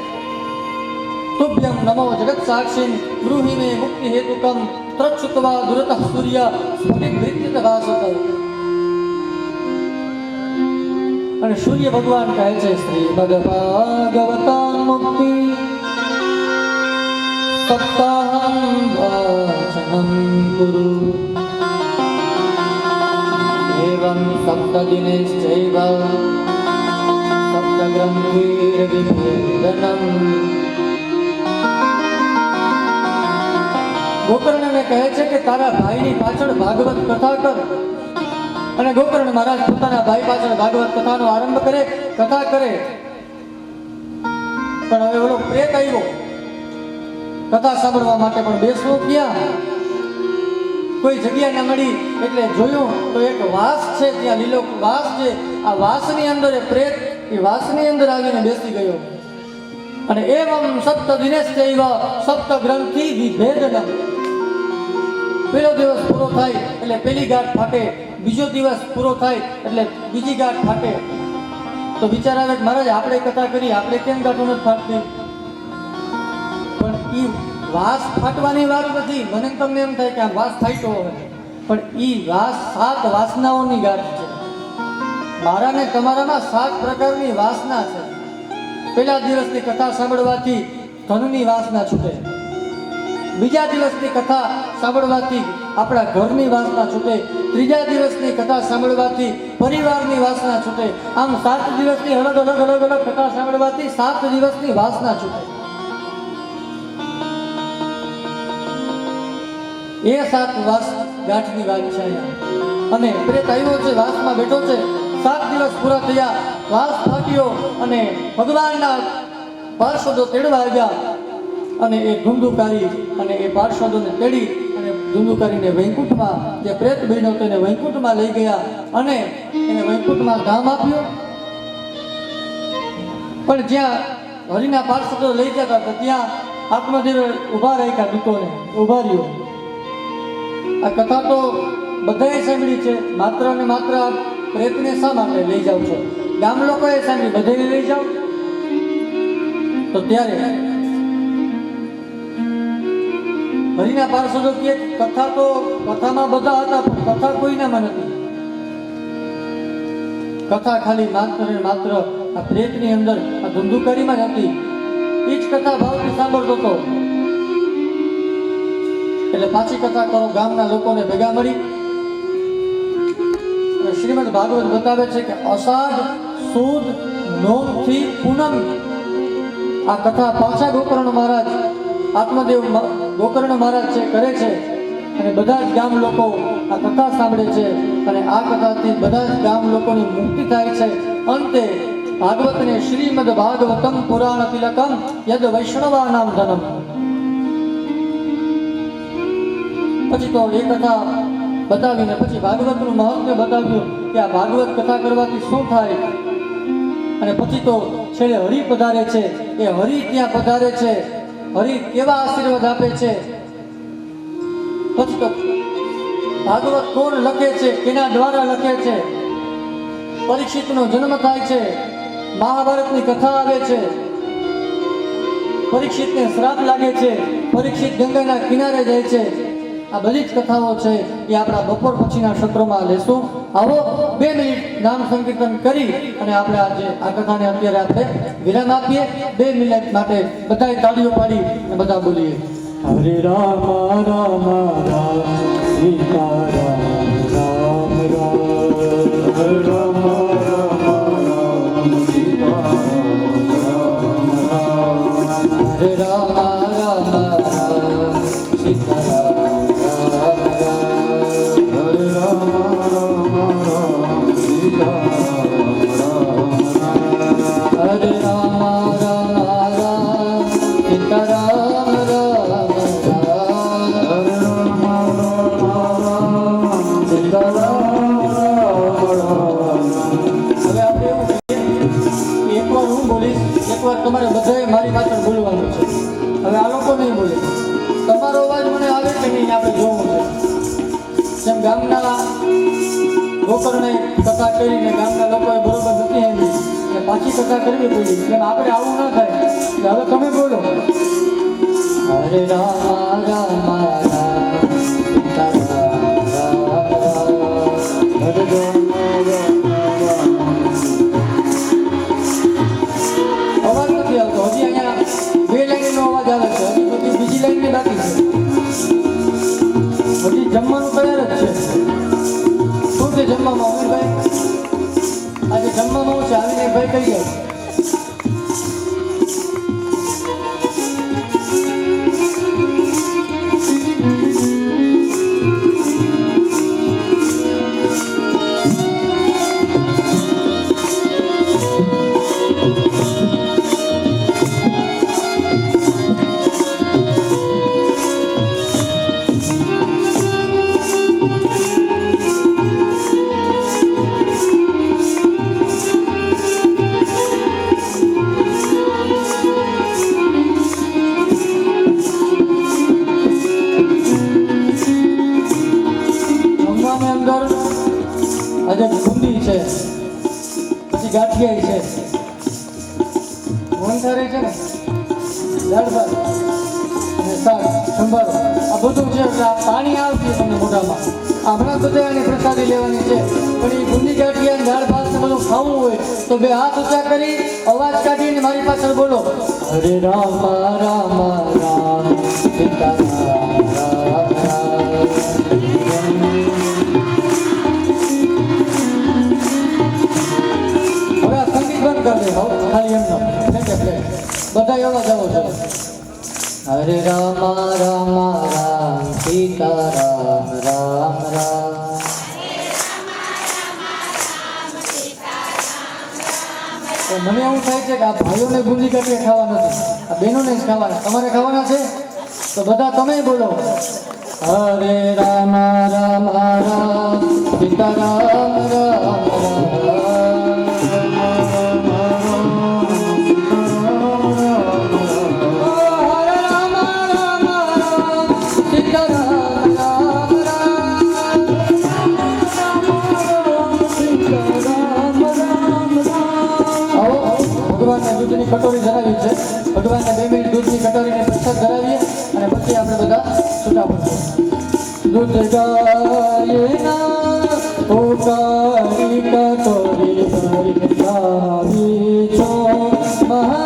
તુભ્યમ નમો જગત સાક્ષી બ્રૂહિ મે મુક્તિ હેતુકમ ત્રચ્છુત્વા દુરતઃ સૂર્ય સ્ફટિક વૃત્તિત ભાસત. અને સૂર્ય ભગવાન કહે છે શ્રી ભગવતા મુક્તિ સપ્તાહમ ભજન દર્શનમ કુરુ એવં સપ્તદિનેશ્ચૈવ સપ્તગ્રંથિર્વિભેદનમ. ગોકર્ણને કહે છે કે તારા ભાઈની પાછળ ભાગવત કથા કર. અને ગોકર્ણ મહારાજ પોતાના ભાઈ પાછળ ભાગવત કથાનો આરંભ કરે, કથા કરે. પણ હવે ઓલો પ્રેત આવ્યો કથા સાંભળવા માટે, પણ બેસવું ક્યાં? કોઈ જગ્યા ન મળી એટલે જોયું તો એક વાસ છે, ત્યાં લીલો વાસ છે. આ વાસની અંદર એ પ્રેત એ વાસની અંદર આવીને બેસી ગયો. અને એવં સપ્ત દિનેશ્ચૈવ સપ્ત ગ્રંથિ વિભેદનમ. પહેલો દિવસ પૂરો થાય એટલે પેલી ગાંઠ ફાટે, બીજો દિવસ પૂરો થાય એટલે બીજી ગાંઠ ફાટે. તો વિચાર આવે કે મહારાજ આપણે કથા કરી, આપણે કેમ ગાંઠો નથી ફાટતી? પણ એ વાસ ફાટવાની વાત નથી. મને તમને એમ થાય કે આ વાસ ફાટ્યો હોય, પણ એ વાસ 7 વાસનાઓની ગાંઠ છે. મારા ને તમારામાં 7 પ્રકારની વાસના છે. પહેલા દિવસની કથા સાંભળવાથી ધનની વાસના છૂટે. બીજા દિવસની કથા સાંભળવાથી આપણા ઘરની વાસના છૂટે. ત્રીજા દિવસની કથા સાંભળવાથી પરિવારની વાસના છૂટે. આમ 7 દિવસની અલગ અલગ અલગ અલગ કથા સાંભળવાથી 7 દિવસની વાસના છૂટે. એ 7 વાસ ગાંઠની વાત છે અહીંયા. અને પ્રેત આવ્યો છે, વાસમાં બેઠો છે. 7 દિવસ પૂરા થયા, વાસ ફાટ્યો અને ભગવાનના પાર્ષદો તેડવા આવ્યા. અને એ ધુંધુકારી અને એ પાર્ષદોને તેડી અને ધુંધુકારીને વૈકુંઠમાં, જે પ્રેત બન્યો તેને વૈકુંઠમાં લઈ ગયા અને એને વૈકુંઠમાં ધામ આપ્યું. પણ જ્યાં હરિના પાર્ષદો લઈ જતા હતા ત્યાં આત્મદેવ ઊભા રાખ્યા, દૂતોને ઊભા રહ્યો. આ કથા તો બધાએ સાંભળી છે, માત્ર ને માત્ર પ્રેતને શા માટે લઈ જાવ છો? ગામ લોકોએ સાંભળી, બધાને લઈ જાવ. તો ત્યારે હરિના પાર્ષદો કહે કથા તો કથામાં બધા હતા, પણ કથા કોઈનામાં નથી. કથા ખાલી માત્ર ને માત્ર આ પ્રેતની અંદર, આ ધુંધુકારીમાં જ હતી. એ જ કથા ભાવથી સાંભળતો હતો. એટલે પાછી કથા કરો. ગામના લોકોને ભેગા મળી શ્રીમદ ભાગવત બતાવે છે કે અષાઢ સુદ નોમથી પૂનમ આ કથા પાછા ગોકર્ણ મહારાજ, આત્મદેવ ગોકર્ણ મહારાજ છે કરે છે. અને બધા જ ગામ લોકો આ કથા સાંભળે છે. અને આ કથાથી બધા જ ગામ લોકોની મુક્તિ થાય છે. અંતે ભાગવતને શ્રીમદ ભાગવતમ પુરાણ તિલકમ યદ વૈષ્ણવાનામ ધનમ. પછી તો એ કથા બતાવીને પછી ભાગવતનું મહત્વ બતાવ્યું કે આ ભાગવત કથા કરવાથી શું થાય. અને પછી તો છેલ્લે હરિ પધારે છે. એ હરિ ત્યાં પધારે છે, હરિ કેવા આશીર્વાદ આપે છે. પછી તો ભાગવત કોણ લખે છે, કેના દ્વારા લખે છે? પરીક્ષિતનો જન્મ થાય છે, મહાભારતની કથા આવે છે, પરીક્ષિતને શ્રાપ લાગે છે, પરીક્ષિત ગંગાના કિનારે જાય છે. આ બધી જ કથાઓ છે એ આપણા બપોર પછીના સત્રોમાં લેશું. આવો 2 મિનિટ નામ સંકીર્તન કરી અને આપણે આજે આ કથાને અત્યારે આપણે વિરામ આપીએ. 2 મિનિટ માટે બધાએ તાળીઓ પાડી અને બધા બોલીએ હરે રામ રામ રામ સીતા રામ રામ રામ હરે રામ રામ સીતા હરે રામ રામ રામ સીતા તમારે બધાએ મારી પાછળ બોલવાનું છે. હવે આ લોકો નહીં બોલે. તમારો અવાજ મને આવે કે નહીં આપણે જોવું છે. જેમ ગામના ગોકર્ણે કથા કરીને ગામના લોકોએ બરોબર નથી આવી એટલે પાછી કથા કરવી પડી. એમ આપણે આવું ના થાય. એટલે હવે તમે બોલો હરે રામ રામ રામ સીતા રામ હરે રામ. અવાજ નથી આવતો. હજી અહીંયા 2 લાઈનનો અવાજ આવે છે, હજી બધી બીજી લાઈન બાકી છે. જમવાનું તૈયાર જ છે. શું છે જમવામાં અમીરભાઈ? આજે જમવામાં હું છે આવીને ભાઈ કહી ગયા. આજે બુંદી છે, પછી ગાંઠિયા છે, મોહનથાળી છે ને, દાળ ભાત અને શાક સંભારો આ બધું છે. એટલે આ પાણી આવશે તમને મોઢામાં. હમણાં તો એની પ્રસાદી લેવાની છે, પણ એ બુંદી ગાંઠિયા અને દાળ ભાત ને બધું ખાવું હોય તો બે હાથ ઊંચા કરી અવાજ કાઢીને મારી પાછળ બોલો, હરે રામ રામ રામ સીતા રામ રામ રામ. ખાલી એમનો બધા એવા જવો છે. હરે રામ રામ રામ સીતા રામ રામ રામ. તો મને એવું થાય છે કે આ ભાઈઓને બુંદી ગાંઠિયા ખાવા નથી, આ બહેનોને જ ખાવાના. તમારે ખાવાના છે તો બધા તમે બોલો, હરે રામ રામ રામ સીતા રામ રામ રામ. દૂધની કટોરી ધરાવી છે. ભગવાનને 2 મિનિટ દૂધની કટોરીને પ્રસાદ ધરાવીએ અને પછી આપણે બધા છૂટા પડશું. દૂધ ગાયના ઓકારી કટોરી ભરી લાવી છો મહા